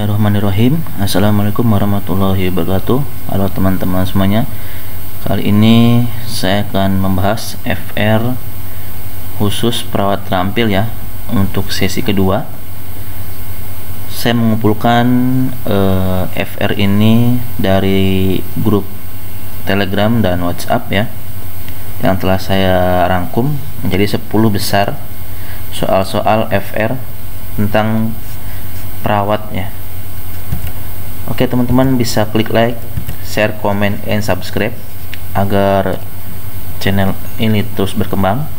Bismillahirrahmanirrahim. Assalamualaikum warahmatullahi wabarakatuh. Halo teman-teman semuanya. Kali ini saya akan membahas FR khusus perawat terampil ya, untuk sesi kedua. Saya mengumpulkan FR ini dari grup Telegram dan WhatsApp ya, yang telah saya rangkum menjadi 10 besar soal-soal FR tentang perawatnya. Oke teman-teman, bisa klik like, share, comment, and subscribe agar channel ini terus berkembang,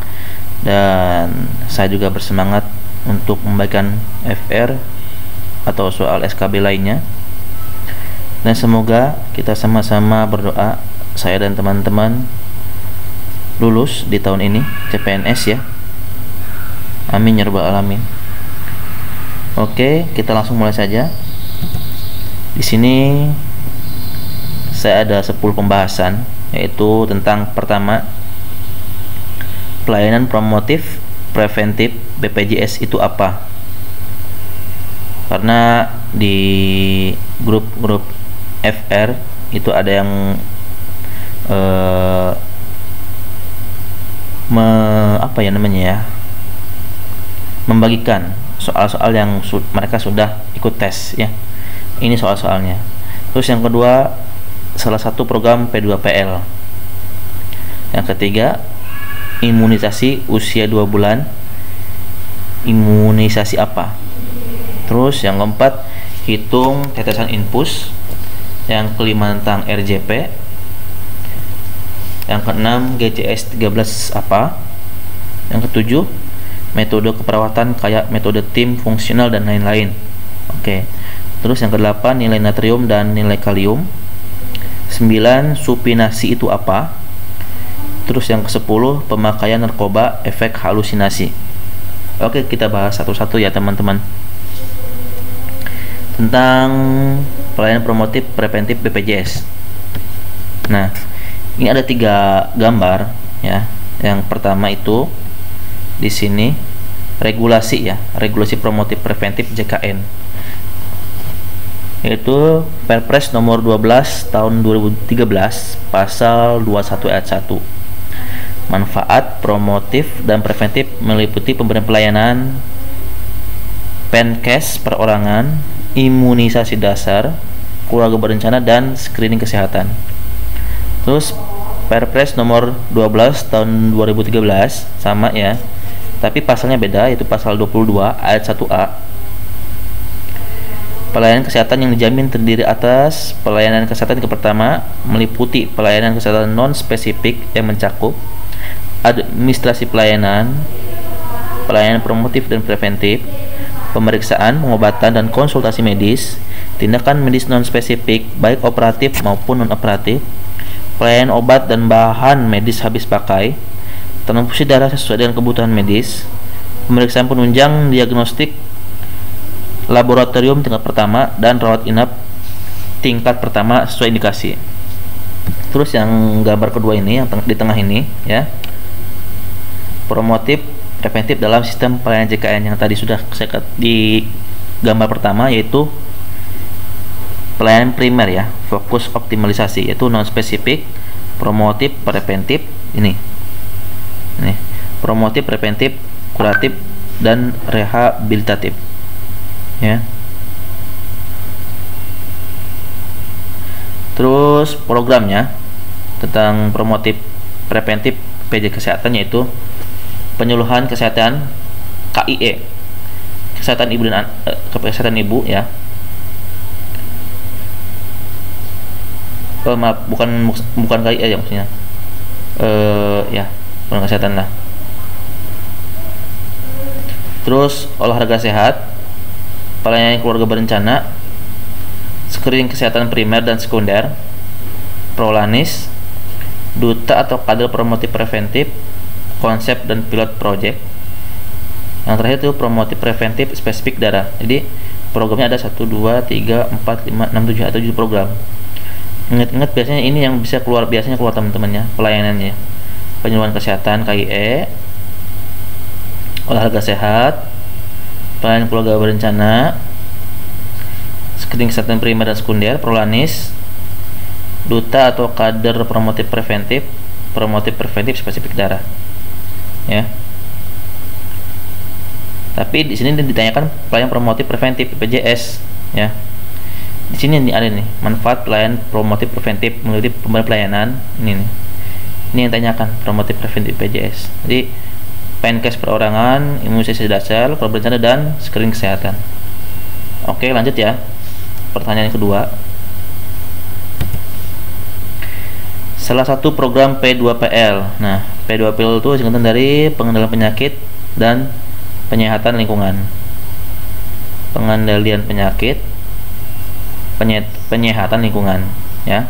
dan saya juga bersemangat untuk membagikan FR atau soal SKB lainnya, dan semoga kita sama-sama berdoa saya dan teman-teman lulus di tahun ini CPNS ya. Amin ya rabbal alamin. Oke, kita langsung mulai saja. Di sini saya ada 10 pembahasan, yaitu tentang pertama, pelayanan promotif preventif BPJS itu apa? Karena di grup-grup FR itu ada yang membagikan soal-soal yang mereka sudah ikut tes ya. Ini soal-soalnya. Terus yang kedua, salah satu program P2PL. Yang ketiga, imunisasi usia 2 bulan. Imunisasi apa? Terus yang keempat, hitung tetesan infus. Yang kelima tentang RJP. Yang keenam, GCS 13 apa? Yang ketujuh, metode keperawatan kayak metode tim, fungsional, dan lain-lain. Oke. Terus yang ke-8, nilai natrium dan nilai kalium. 9, supinasi itu apa? Terus yang ke-10, pemakaian narkoba, efek halusinasi. Oke, kita bahas satu-satu ya teman-teman. Tentang pelayanan promotif preventif BPJS. Nah, ini ada 3 gambar ya. Yang pertama itu di sini regulasi ya, regulasi promotif preventif JKN, yaitu Perpres nomor 12 tahun 2013 pasal 21 ayat 1. Manfaat promotif dan preventif meliputi pemberian pelayanan Penkes perorangan, imunisasi dasar, keluarga berencana, dan screening kesehatan. Terus Perpres nomor 12 tahun 2013 sama ya, tapi pasalnya beda, yaitu pasal 22 ayat 1A. Pelayanan kesehatan yang dijamin terdiri atas pelayanan kesehatan pertama meliputi pelayanan kesehatan non spesifik yang mencakup administrasi pelayanan, pelayanan promotif dan preventif, pemeriksaan, pengobatan, dan konsultasi medis, tindakan medis non spesifik baik operatif maupun non operatif, pelayanan obat dan bahan medis habis pakai, transfusi darah sesuai dengan kebutuhan medis, pemeriksaan penunjang diagnostik laboratorium tingkat pertama, dan rawat inap tingkat pertama sesuai indikasi. Terus yang gambar kedua ini, yang di tengah ini ya, promotif preventif dalam sistem pelayanan JKN, yang tadi sudah saya di gambar pertama, yaitu pelayanan primer ya, fokus optimalisasi, yaitu non spesifik, promotif, preventif, ini promotif, preventif, kuratif, dan rehabilitatif ya. Terus programnya tentang promotif preventif PJ kesehatan, yaitu penyuluhan kesehatan KIE, kesehatan ibu dan kesehatan ibu ya. Maaf, bukan KIE ya maksudnya. Ya, bukan kesehatan lah. Terus olahraga sehat, pelayanan keluarga berencana, screening kesehatan primer dan sekunder, prolanis, duta atau kader promotif preventif, konsep dan pilot project. Yang terakhir itu promotif preventif spesifik darah. Jadi programnya ada 1, 2, 3, 4, 5, 6, 7 atau 7 program. Ingat-ingat, biasanya ini yang biasanya keluar teman-temannya pelayanannya: penyuluhan kesehatan KIE, olahraga sehat, pelayanan keluarga berencana, screening kesehatan primer dan sekunder, Prolanis, duta atau kader promotif preventif spesifik darah, ya. Tapi di sini ditanyakan pelayanan promotif preventif PPJS, ya. Di sini ada nih manfaat pelayanan promotif preventif melalui pemberian pelayanan ini nih. Ini yang ditanyakan promotif preventif PPJS. Jadi PNKes perorangan, imunisasi dasar, kalau berencana dan screening kesehatan. Oke, lanjut ya. Pertanyaan yang kedua. Salah satu program P2PL. Nah, P2PL itu singkatan dari pengendalian penyakit dan penyehatan lingkungan. Pengendalian penyakit, penyehatan lingkungan, ya.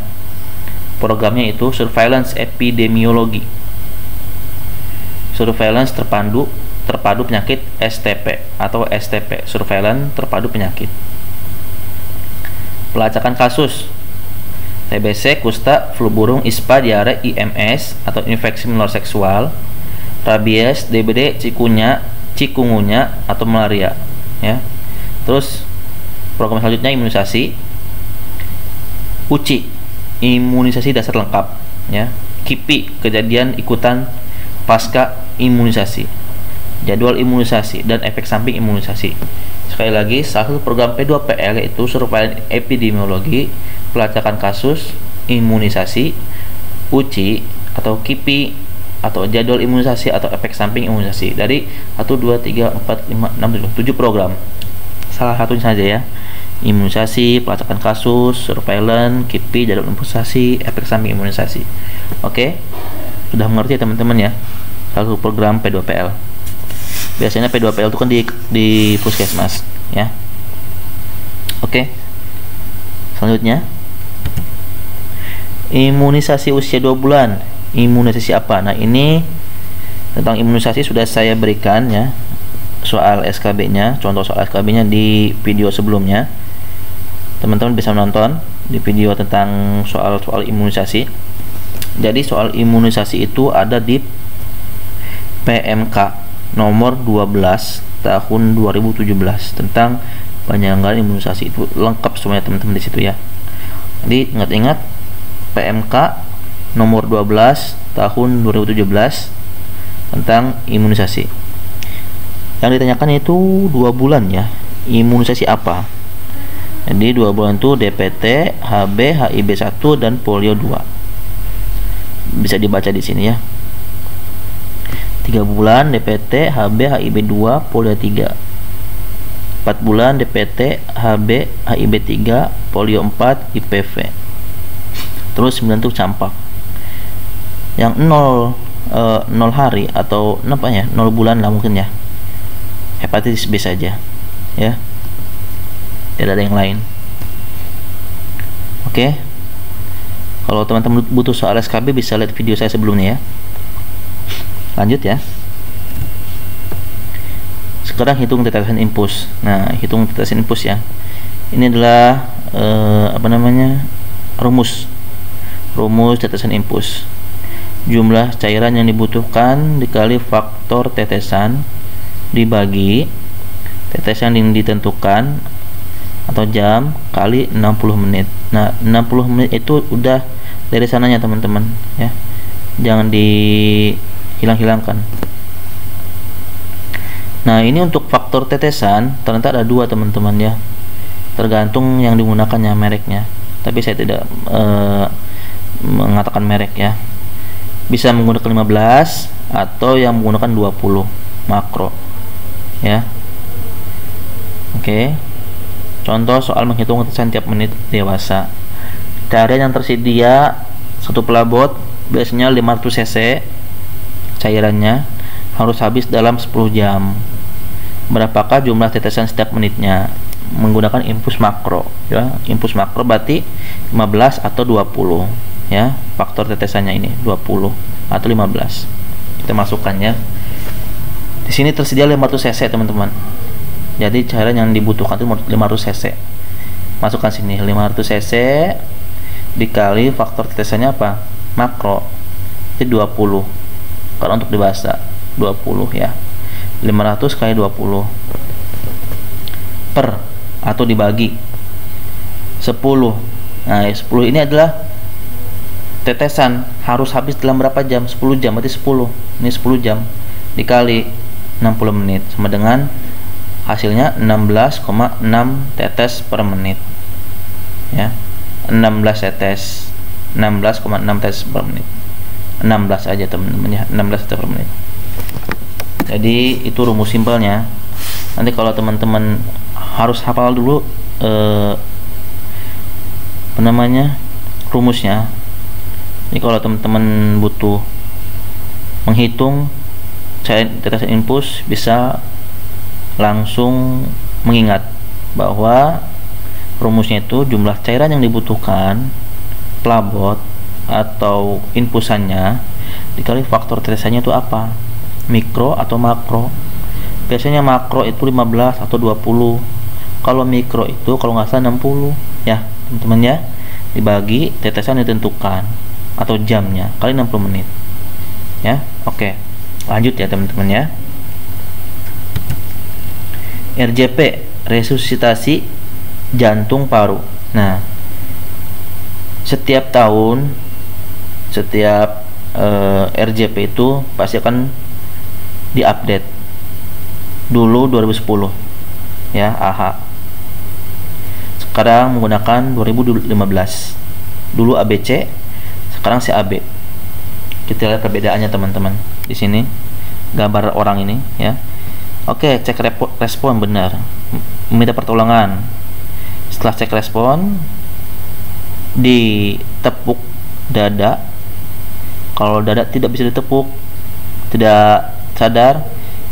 Programnya itu surveillance epidemiologi. Surveillance terpadu penyakit STP atau STP, surveillance terpadu penyakit. Pelacakan kasus TBC, kusta, flu burung, ISPA, diare, IMS atau infeksi menular seksual, rabies, DBD, cikungunya atau malaria, ya. Terus program selanjutnya imunisasi, UCI, imunisasi dasar lengkap, ya. KIPI, kejadian ikutan pasca imunisasi, jadwal imunisasi dan efek samping imunisasi. Sekali lagi, salah satu program P2PL yaitu surveillance epidemiologi, pelacakan kasus, imunisasi, UCI atau KIPI atau jadwal imunisasi atau efek samping imunisasi. Dari 1, 2, 3, 4, 5, 6, 7 program. Salah satunya saja, ya. Imunisasi, pelacakan kasus, surveillance, KIPI, jadwal imunisasi, efek samping imunisasi. Oke, sudah mengerti ya teman-teman, ya. Salah satu program P2PL. Biasanya P2PL itu kan di puskesmas, ya. Oke. Selanjutnya, imunisasi usia 2 bulan. Imunisasi apa? Nah, ini tentang imunisasi sudah saya berikan, ya, soal SKB-nya, contoh soal SKB-nya di video sebelumnya. Teman-teman bisa menonton di video tentang soal-soal imunisasi. Jadi soal imunisasi itu ada di PMK nomor 12 tahun 2017 tentang penyelenggaraan imunisasi. Itu lengkap semuanya teman-teman di situ, ya. Jadi ingat-ingat PMK nomor 12 tahun 2017 tentang imunisasi. Yang ditanyakan itu 2 bulan, ya. Imunisasi apa? Jadi 2 bulan itu DPT, HB, HIB1 dan polio 2. Bisa dibaca di sini, ya. 3 bulan DPT, HB, HIB2, polio 3. 4 bulan DPT, HB, HIB3, polio 4, IPV. Terus 9 itu campak. Yang 0 hari atau 0 bulan lah mungkin, ya. Hepatitis B saja, ya. Tidak ada yang lain. Oke. Kalau teman-teman butuh soal SKB bisa lihat video saya sebelumnya, ya. Lanjut, ya. Sekarang hitung tetesan infus. Nah, hitung tetesan infus, ya. Ini adalah rumus tetesan infus. Jumlah cairan yang dibutuhkan dikali faktor tetesan dibagi tetesan yang ditentukan atau jam kali 60 menit. Nah, 60 menit itu udah dari sananya teman-teman, ya. Jangan hilang-hilangkan. Nah, ini untuk faktor tetesan ternyata ada 2 teman-teman, ya. Tergantung yang digunakannya mereknya. Tapi saya tidak mengatakan merek, ya. Bisa menggunakan 15 atau yang menggunakan 20 makro, ya. Oke. Contoh soal menghitung tetesan tiap menit dewasa. Cairan yang tersedia 1 pelabot biasanya 500 cc. Cairannya harus habis dalam 10 jam. Berapakah jumlah tetesan setiap menitnya? Menggunakan infus makro, ya. Infus makro berarti 15 atau 20, ya. Faktor tetesannya ini 20 atau 15. Kita masukkan, ya. Di sini tersedia 500 cc, teman-teman. Jadi cairan yang dibutuhkan itu 500 cc. Masukkan sini 500 cc dikali faktor tetesannya apa? Makro. Itu 20. Kalau untuk dewasa 20, ya. 500 kali 20 per atau dibagi 10. Nah, 10 ini adalah tetesan, harus habis dalam berapa jam? 10 jam, berarti 10. Ini 10 jam dikali 60 menit sama dengan hasilnya 16,6 tetes per menit. Ya. 16 tetes. 16,6 tetes per menit. 16 aja teman-teman ya, 16 tetes per menit. Jadi itu rumus simpelnya. Nanti kalau teman-teman harus hafal dulu rumusnya. Jadi kalau teman-teman butuh menghitung tetes impuls, bisa langsung mengingat bahwa rumusnya itu jumlah cairan yang dibutuhkan pelabot atau impusannya dikali faktor tetesannya itu apa, mikro atau makro. Biasanya makro itu 15 atau 20, kalau mikro itu kalau nggak salah 60 ya teman-teman ya, dibagi tetesan ditentukan atau jamnya kali 60 menit ya. Oke, lanjut ya teman-teman ya. RJP, resusitasi jantung paru. Nah, setiap tahun setiap RJP itu pasti akan diupdate. Dulu 2010 ya, AH. Sekarang menggunakan 2015. Dulu ABC, sekarang CAB. Kita lihat perbedaannya teman-teman. Di sini gambar orang ini ya. Oke, cek respon benar. Meminta pertolongan. Setelah cek respon, ditepuk dada. Kalau dada tidak bisa ditepuk, tidak sadar,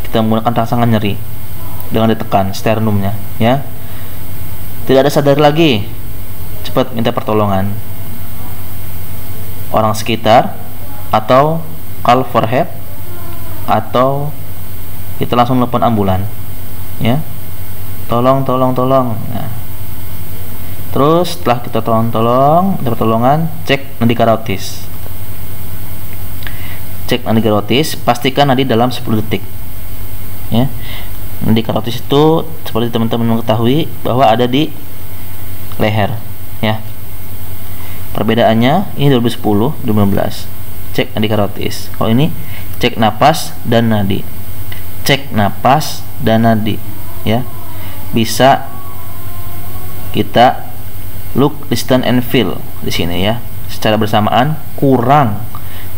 kita menggunakan rangsangan nyeri dengan ditekan sternumnya ya. Tidak ada sadar lagi, cepat minta pertolongan orang sekitar atau call for help, atau kita langsung telepon ambulan ya. Tolong. Nah, terus setelah kita minta pertolongan, cek nadi karotis. Cek nadi karotis, pastikan nadi dalam 10 detik ya. Nadi karotis itu seperti teman-teman mengetahui bahwa ada di leher ya. Perbedaannya ini 2010, 2015. Cek nadi karotis. Kalau ini cek napas dan nadi. Cek napas dan nadi ya. Bisa kita look, listen and feel di sini ya. Secara bersamaan kurang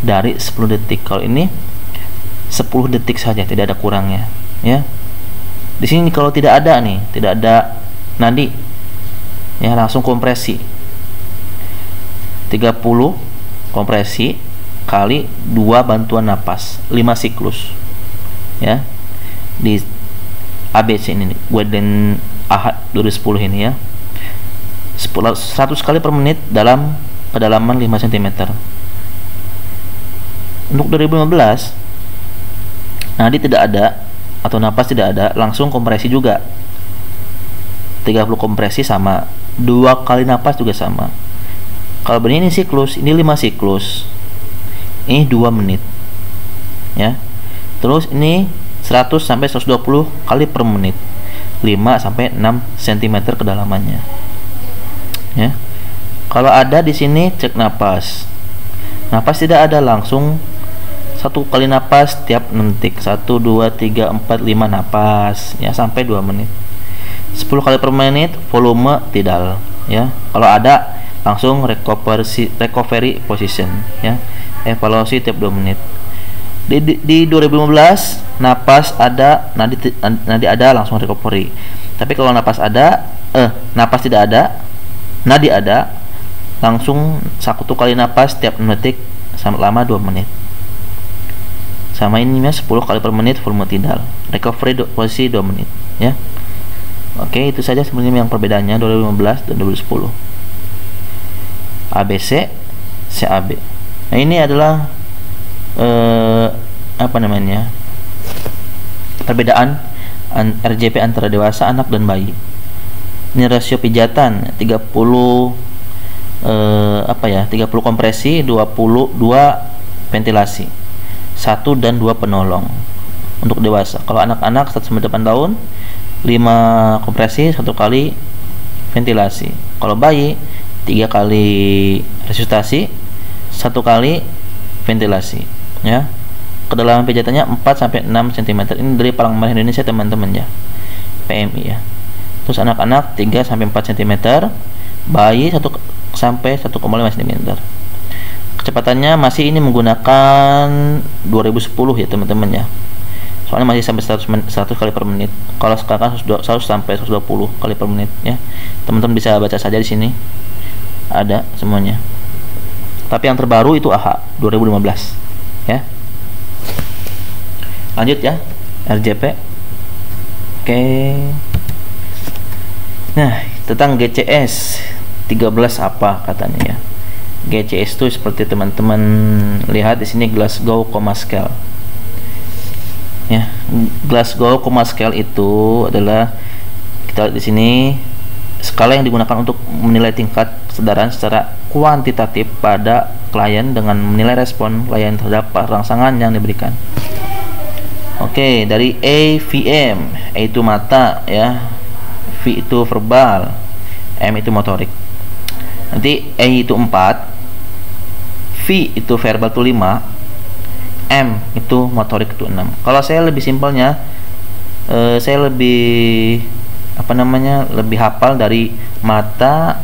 dari 10 detik. Kalau ini 10 detik saja, tidak ada kurangnya ya. Di sini kalau tidak ada nadi ya, langsung kompresi 30 kompresi kali 2 bantuan napas 5 siklus ya. Di ABC ini Guardian AH 2010 ini ya, 100 kali per menit dalam kedalaman 5 cm. Untuk 2015 nadi tidak ada atau napas tidak ada, langsung kompresi juga 30 kompresi sama, 2 kali napas juga sama. Kalau begini siklus, ini 5 siklus, ini 2 menit ya. Terus ini 100 sampai 120 kali per menit, 5 sampai 6 cm kedalamannya ya. Kalau ada di sini cek napas. Napas tidak ada, langsung 1 kali napas tiap detik, 1 2 3 4 5 napas ya, sampai 2 menit. 10 kali per menit volume tidal ya. Kalau ada langsung recovery position ya, evaluasi tiap 2 menit. Di 2015 napas ada, nadi ada, langsung recovery. Tapi kalau napas ada, napas tidak ada, nadi ada, langsung 1 kali napas tiap 6 detik selama 2 menit. Sama ini 10 kali per menit volume tidal, recovery posisi 2 menit ya. Oke, itu saja sebenarnya yang perbedaannya 2015 dan 2010. ABC, CAB. Nah, ini adalah perbedaan RJP antara dewasa, anak dan bayi. Ini rasio pijatan 30 30 kompresi, 22 ventilasi, 1 dan 2 penolong untuk dewasa. Kalau anak-anak 1 sampai 8 tahun 5 kompresi 1 kali ventilasi. Kalau bayi 3 kali resusitasi, 1 kali ventilasi, ya. Kedalaman pijatannya 4 sampai 6 cm. Ini dari Palang Merah Indonesia, teman-teman, ya. PMI, ya. Terus anak-anak 3 sampai 4 cm, bayi 1 sampai 1,5 cm. Kecepatannya masih ini menggunakan 2010 ya, teman-teman, ya. Soalnya masih sampai 100 kali per menit. Kalau sekarang 100 sampai 120 kali per menit, ya. Teman-teman bisa baca saja di sini. Ada semuanya. Tapi yang terbaru itu AHA 2015, ya. Lanjut, ya. RJP. Oke. Nah, tentang GCS 13 apa katanya, ya. GCS itu seperti teman-teman lihat di sini, Glasgow Coma Scale. Ya, Glasgow Coma Scale itu adalah, kita lihat di sini, skala yang digunakan untuk menilai tingkat kesadaran secara kuantitatif pada klien dengan menilai respon klien terhadap rangsangan yang diberikan. Oke, dari AVM, A itu mata, ya, V itu verbal, M itu motorik. Nanti A itu 4, V itu verbal itu 5, M itu motorik itu 6. Kalau saya lebih simpelnya, saya lebih lebih hafal dari mata,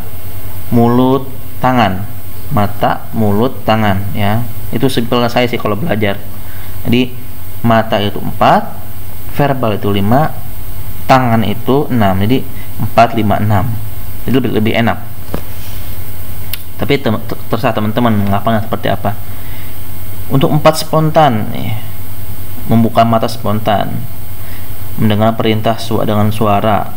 mulut, tangan. Mata, mulut, tangan, ya. Itu simpelnya saya sih kalau belajar. Jadi mata itu 4, verbal itu 5, tangan itu 6. Jadi 4, 5, 6. Jadi lebih enak. Tapi terserah teman-teman menghafalnya seperti apa. Untuk 4 spontan, membuka mata spontan, mendengar perintah dengan suara,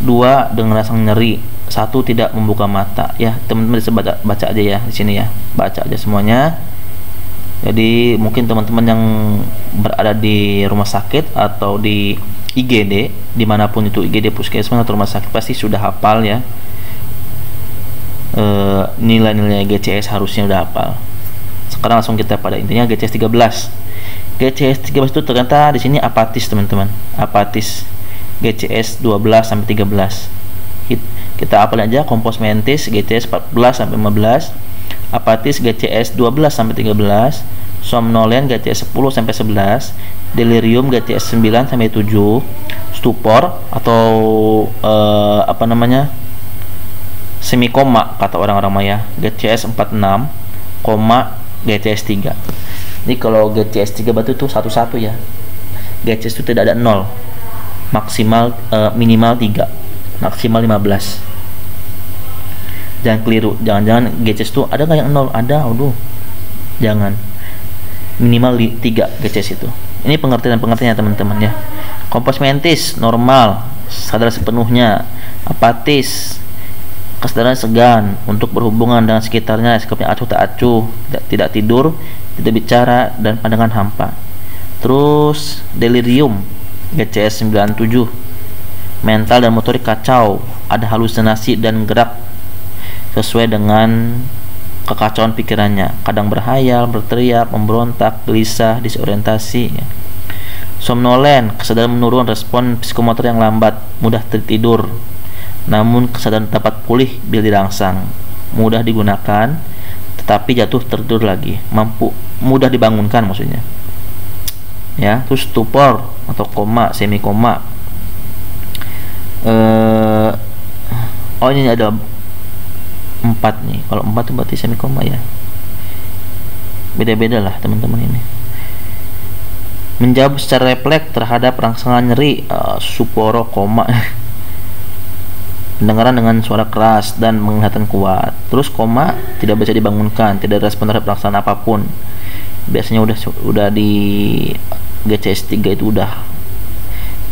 2 dengan rasa nyeri, 1 tidak membuka mata, ya. Teman-teman bisa baca aja ya di sini, ya, baca aja semuanya. Jadi mungkin teman-teman yang berada di rumah sakit atau di IGD, dimanapun itu, IGD, puskesmas atau rumah sakit, pasti sudah hafal, ya. Nilai-nilai GCS harusnya udah hafal. Sekarang langsung kita pada intinya GCS 13. GCS 13 itu ternyata di sini apatis, teman-teman. Apatis. GCS 12 sampai 13. Kita hafal aja. Kompos mentis GCS 14 sampai 15. Apatis GCS 12 sampai 13. Somnolen GCS 10 sampai 11. Delirium GCS 9 sampai 7. Stupor atau semi koma kata orang-orang Maya, GCS 46, koma GCS 3. Jadi kalau GCS 3 batu itu satu-satu, ya. GCS itu tidak ada 0. Maksimal minimal 3, maksimal 15. Jangan keliru, jangan-jangan GCS itu ada nggak yang 0? Ada, aduh. Jangan. Minimal 3 GCS itu. Ini pengertiannya, teman-teman, ya. Kompos mentis normal, sadar sepenuhnya. Apatis, kesadaran segan untuk berhubungan dengan sekitarnya, sikapnya acuh tak acuh, tidak tidur, tidak bicara, dan pandangan hampa. Terus delirium GCS 97, mental dan motorik kacau, ada halusinasi dan gerak sesuai dengan kekacauan pikirannya, kadang berhayal, berteriak, memberontak, gelisah, disorientasi. Somnolen, kesadaran menurun, respon psikomotor yang lambat, mudah tertidur, namun kesadaran dapat pulih bila dirangsang, mudah digunakan tetapi jatuh tertidur lagi, mudah dibangunkan maksudnya, ya. Terus stupor atau koma, semi koma. Ini ada 4 nih. Kalau 4 itu berarti semi koma, ya. Beda-beda lah, teman-teman. Ini menjawab secara refleks terhadap rangsangan nyeri, suporo koma. Pendengaran dengan suara keras dan penglihatan kuat. Terus koma, tidak bisa dibangunkan, tidak respon terhadap pelaksanaan apapun. Biasanya udah di GCS 3 itu udah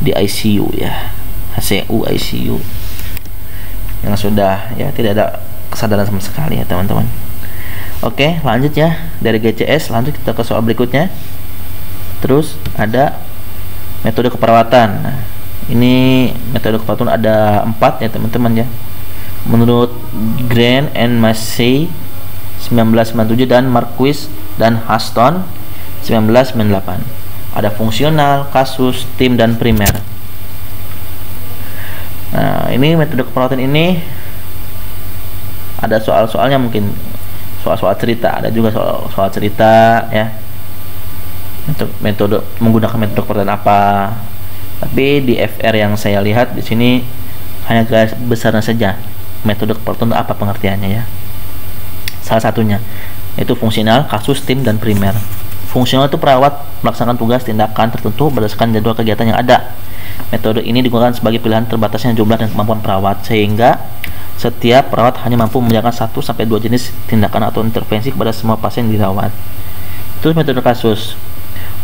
di ICU, ya. HCU, ICU. Yang sudah, ya, tidak ada kesadaran sama sekali, ya, teman-teman. Oke, lanjut, ya. Dari GCS lanjut kita ke soal berikutnya. Terus ada metode keperawatan. Nah, ini metode keperawatan ada 4, ya, teman-teman, ya. Menurut Grant and Massey 1997 dan Marquis dan Huston 1998. Ada fungsional, kasus, tim, dan primer. Nah, ini metode keperawatan ini ada soal-soalnya, mungkin soal-soal cerita, ada juga soal cerita ya. Metode menggunakan metode keperawatan apa. Tapi di FR yang saya lihat di sini hanya garis besarnya saja metode keperawatan apa pengertiannya ya. Salah satunya yaitu fungsional, kasus, tim, dan primer. Fungsional itu perawat melaksanakan tugas tindakan tertentu berdasarkan jadwal kegiatan yang ada. Metode ini digunakan sebagai pilihan terbatasnya jumlah dan kemampuan perawat, sehingga setiap perawat hanya mampu menjalankan 1-2 jenis tindakan atau intervensi kepada semua pasien dirawat. Itu metode kasus.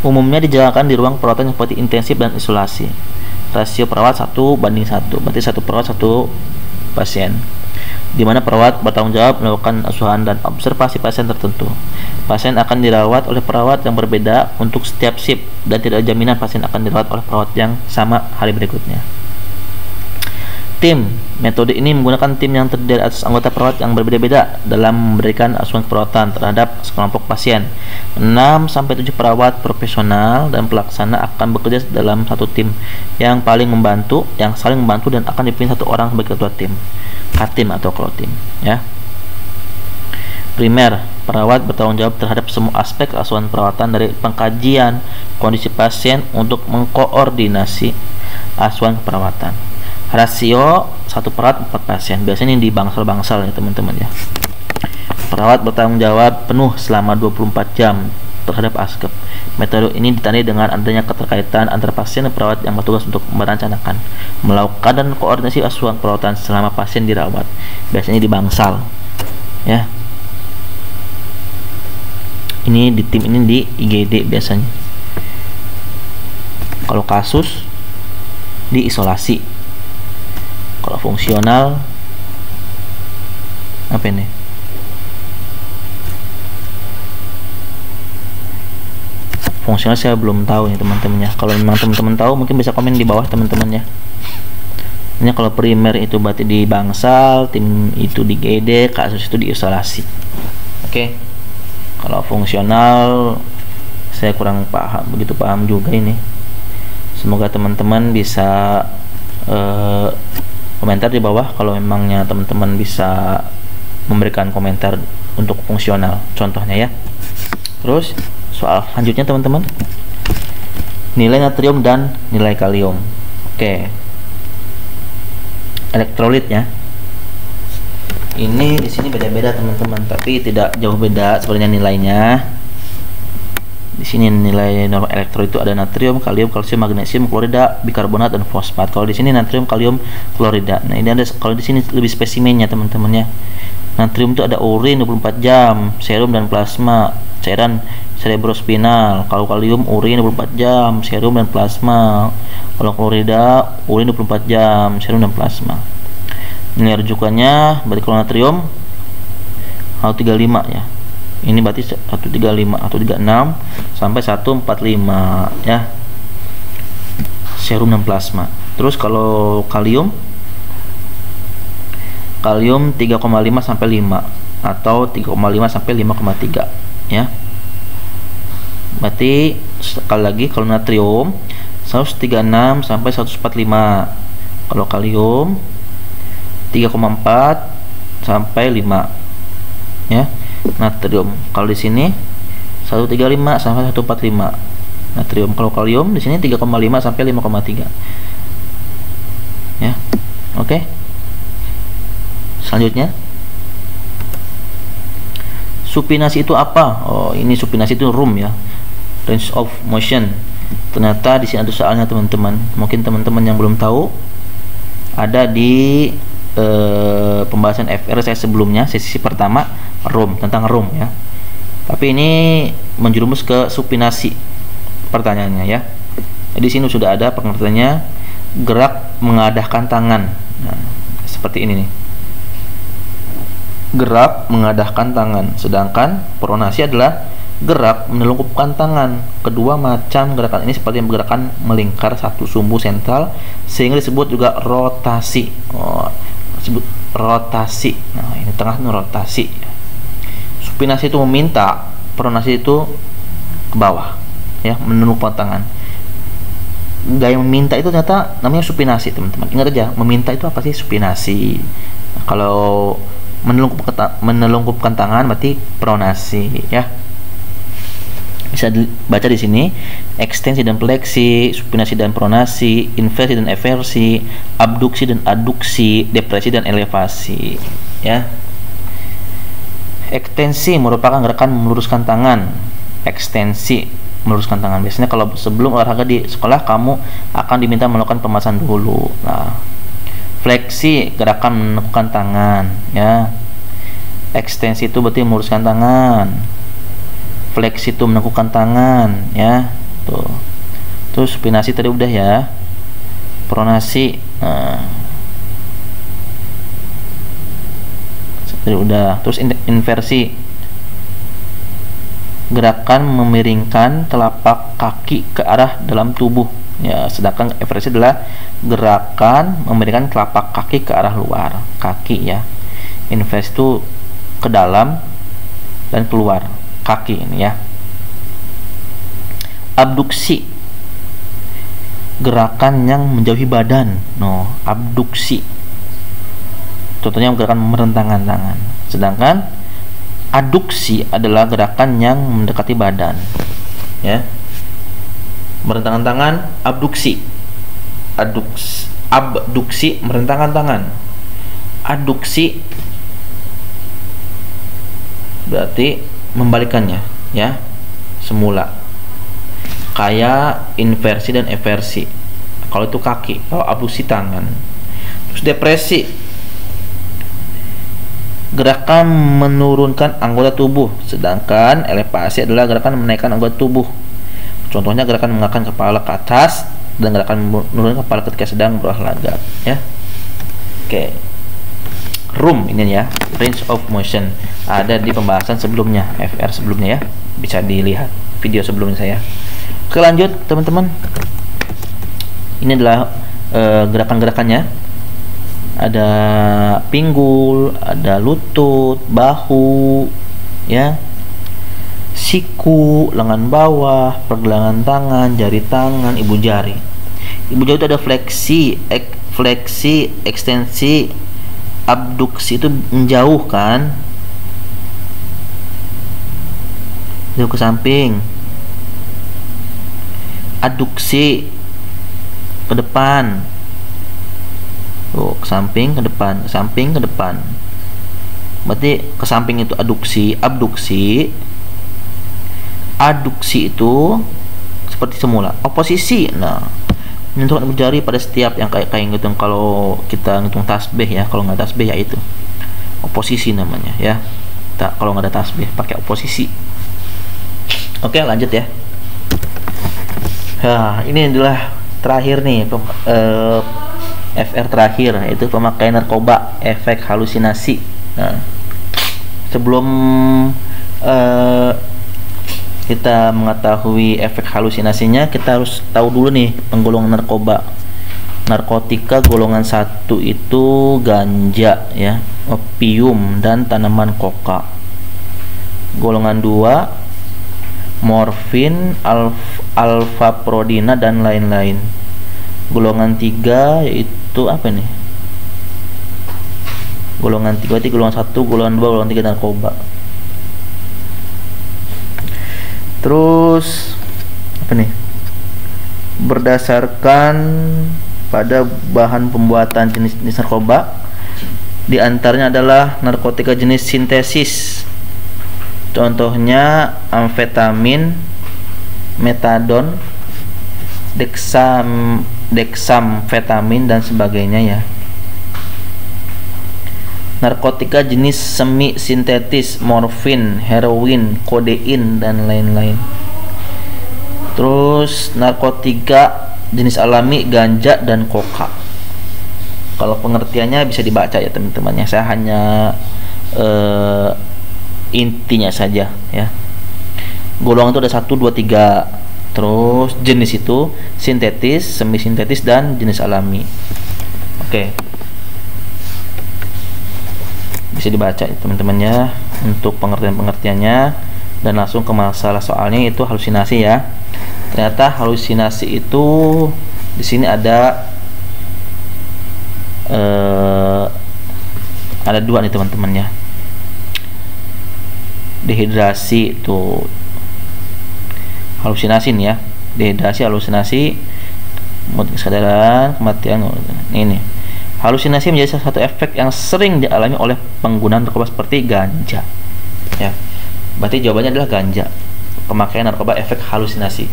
Umumnya dijalankan di ruang perawatan seperti intensif dan isolasi. Rasio perawat 1:1, berarti 1 perawat 1 pasien, di mana perawat bertanggung jawab melakukan asuhan dan observasi pasien tertentu. Pasien akan dirawat oleh perawat yang berbeda untuk setiap shift dan tidak ada jaminan pasien akan dirawat oleh perawat yang sama hari berikutnya. Tim. Metode ini menggunakan tim yang terdiri atas anggota perawat yang berbeda-beda dalam memberikan asuhan keperawatan terhadap sekelompok pasien. 6-7 perawat profesional dan pelaksana akan bekerja dalam satu tim yang saling membantu dan akan dipilih satu orang sebagai ketua tim, K-tim atau Klo-tim ya. Primer. Perawat bertanggung jawab terhadap semua aspek asuhan perawatan dari pengkajian kondisi pasien untuk mengkoordinasi asuhan keperawatan. Rasio 1 perawat 4 pasien. Biasanya ini di bangsal-bangsal ya teman-teman ya. Perawat bertanggung jawab penuh selama 24 jam terhadap askep. Metode ini ditandai dengan adanya keterkaitan antara pasien dan perawat yang bertugas untuk merencanakan, melakukan dan koordinasi asuhan perawatan selama pasien dirawat. Biasanya di bangsal ya. Ini di tim ini di IGD biasanya. Kalau kasus di isolasi. Kalau fungsional apa ini? Fungsional saya belum tahu nih teman-teman ya. Kalau memang teman-teman tahu mungkin bisa komen di bawah teman-teman ya. Ini kalau primer itu berarti di bangsal, tim itu di GD, kasus itu di isolasi. Oke. Kalau fungsional saya kurang begitu paham juga ini. Semoga teman-teman bisa komentar di bawah kalau memangnya teman-teman bisa memberikan komentar untuk fungsional contohnya ya. Terus soal selanjutnya teman-teman, nilai natrium dan nilai kalium. Oke, elektrolitnya ini di sini beda-beda teman-teman, tapi tidak jauh beda sebenarnya nilainya. Di sini nilai normal elektrolit itu ada natrium, kalium, kalsium, magnesium, klorida, bikarbonat, dan fosfat. Kalau di sini natrium, kalium, klorida. Nah, ini ada kalau di sini lebih spesimennya teman-teman ya. Natrium itu ada urin 24 jam, serum dan plasma, cairan cerebrospinal. Kalau kalium urin 24 jam, serum dan plasma. Kalau klorida urin 24 jam, serum dan plasma. Nilai rujukannya berarti kalau natrium 135 ya. Ini berarti 135, 136 sampai 145 ya. Serum dan plasma. Terus kalau kalium 3,5 sampai 5 atau 3,5 sampai 5,3 ya. Berarti sekali lagi kalau natrium 136 sampai 145. Kalau kalium 3,4 sampai 5 ya. Natrium kalau di sini 135 sampai 145 natrium. Kalau kalium di sini 3,5 sampai 5,3 ya. Oke. Selanjutnya, supinasi itu apa? Oh, ini supinasi itu room ya, range of motion. Ternyata di sini ada soalnya teman-teman. Mungkin teman-teman yang belum tahu, ada di pembahasan FR saya sebelumnya, sesi pertama room, tentang room ya. Tapi ini menjerumus ke supinasi pertanyaannya ya. Di sini sudah ada pengertiannya, gerak mengadahkan tangan. Nah, seperti ini nih. Gerak mengadahkan tangan, sedangkan pronasi adalah gerak menelungkupkan tangan. Kedua macam gerakan ini seperti gerakan melingkar satu sumbu sentral, sehingga disebut juga rotasi. Disebut rotasi. Nah, ini tengah ini rotasi. Supinasi itu meminta, pronasi itu ke bawah ya, menelungkupkan tangan. gaya meminta itu ternyata namanya supinasi, teman-teman. Ingat aja, meminta itu apa sih? Supinasi. Kalau menelungkupkan tangan berarti pronasi, ya. Bisa dibaca di sini: ekstensi dan fleksi, supinasi dan pronasi, inversi dan eversi, abduksi dan aduksi, depresi dan elevasi, ya. Ekstensi merupakan gerakan meluruskan tangan. Ekstensi meluruskan tangan. Biasanya kalau sebelum olahraga di sekolah, kamu akan diminta melakukan pemanasan dulu. Nah, fleksi gerakan menekukkan tangan, ya. Ekstensi itu berarti meluruskan tangan. Fleksi itu menekukkan tangan, ya. Tuh. Terus supinasi tadi udah, ya. Pronasi. Nah. Tadi udah. Terus inversi, gerakan memiringkan telapak kaki ke arah dalam tubuh, ya. Sedangkan eversi adalah gerakan memiringkan telapak kaki ke arah luar kaki, ya. Inversi itu ke dalam dan keluar kaki ini, ya. Abduksi, gerakan yang menjauhi badan. Abduksi contohnya gerakan merentangkan tangan. Sedangkan aduksi adalah gerakan yang mendekati badan, ya. Merentangkan tangan, abduksi. Abduksi merentangkan tangan. Aduksi berarti membalikannya, ya, semula. Kayak inversi dan eversi. Kalau itu kaki, kalau abduksi tangan. Terus depresi, gerakan menurunkan anggota tubuh, sedangkan elevasi adalah gerakan menaikkan anggota tubuh. Contohnya gerakan mengangkat kepala ke atas dan gerakan menurunkan kepala ketika sedang berolahraga, ya. Oke. Room ini, ya, range of motion, ada di pembahasan sebelumnya, FR sebelumnya, ya. Bisa dilihat video sebelumnya saya. Oke, lanjut teman-teman. Ini adalah gerakan-gerakannya. Ada pinggul, ada lutut, bahu, ya, siku, lengan bawah, pergelangan tangan, jari tangan, ibu jari. Ibu jari itu ada fleksi, ekstensi, abduksi itu menjauhkan, jauh ke samping. Aduksi ke depan. Ke samping, ke depan, ke samping, ke depan. Berarti ke samping itu aduksi, abduksi. Aduksi itu seperti semula. Oposisi, nah, menyentuhkan ibu jari pada setiap yang kayak ngitung, kalau kita ngitung tasbih, ya. Kalau nggak tasbih, ya itu oposisi namanya, ya. Kalau nggak ada tasbih pakai oposisi. Oke, lanjut, ya. Nah, ini adalah terakhir nih, FR terakhir, yaitu pemakaian narkoba, efek halusinasi. Nah, sebelum kita mengetahui efek halusinasinya, kita harus tahu dulu nih penggolongan narkoba. Narkotika golongan 1 itu ganja, ya, opium dan tanaman koka. Golongan 2 morfin, alfa-prodina dan lain-lain. Golongan 3 yaitu apa nih? Golongan 3 berarti golongan 1, golongan 2, golongan 3 narkoba. Terus apa nih? Berdasarkan pada bahan pembuatan jenis-jenis narkoba, di antaranya adalah narkotika jenis sintesis. Contohnya amfetamin, metadon, deksamfetamin dan sebagainya, ya. Narkotika jenis semi sintetis, morfin, heroin, kodein dan lain-lain. Terus narkotika jenis alami, ganja dan koka. Kalau pengertiannya bisa dibaca, ya teman-teman, ya. Saya hanya intinya saja, ya. Golongan itu ada 1, 2, 3. Terus jenis itu sintetis, semi sintetis dan jenis alami. Oke. Bisa dibaca, ya, teman-teman, ya, untuk pengertiannya, dan langsung ke masalah soalnya, itu halusinasi, ya. Ternyata halusinasi itu Di sini ada dua nih teman-teman ya. Dehidrasi tuh, halusinasi nih ya. Dehidrasi, halusinasi, kesadaran, kematian. Ini halusinasi menjadi salah satu efek yang sering dialami oleh pengguna narkoba seperti ganja ya. Berarti jawabannya adalah ganja. Pemakaian narkoba efek halusinasi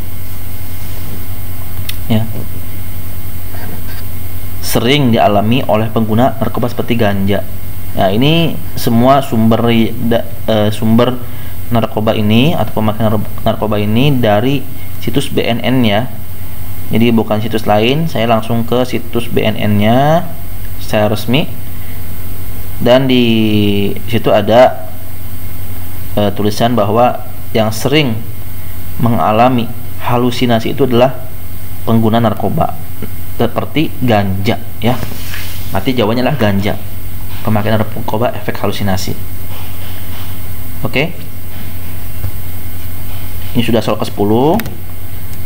ya, sering dialami oleh pengguna narkoba seperti ganja. Nah, ini semua sumber narkoba ini atau pemakaian narkoba ini dari situs BNN ya. Jadi bukan situs lain, saya langsung ke situs BNN-nya secara resmi, dan di situ ada tulisan bahwa yang sering mengalami halusinasi itu adalah pengguna narkoba seperti ganja ya. Berarti jawabannya adalah ganja. Pemakaian narkoba efek halusinasi. Oke. Ini sudah soal ke-10.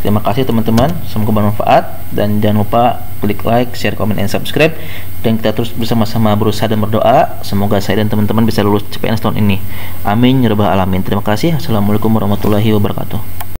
Terima kasih teman-teman, semoga bermanfaat, dan jangan lupa klik like, share, comment, and subscribe, dan kita terus bersama-sama berusaha dan berdoa semoga saya dan teman-teman bisa lulus CPNS tahun ini. Amin ya rabbal alamin. Terima kasih. Assalamualaikum warahmatullahi wabarakatuh.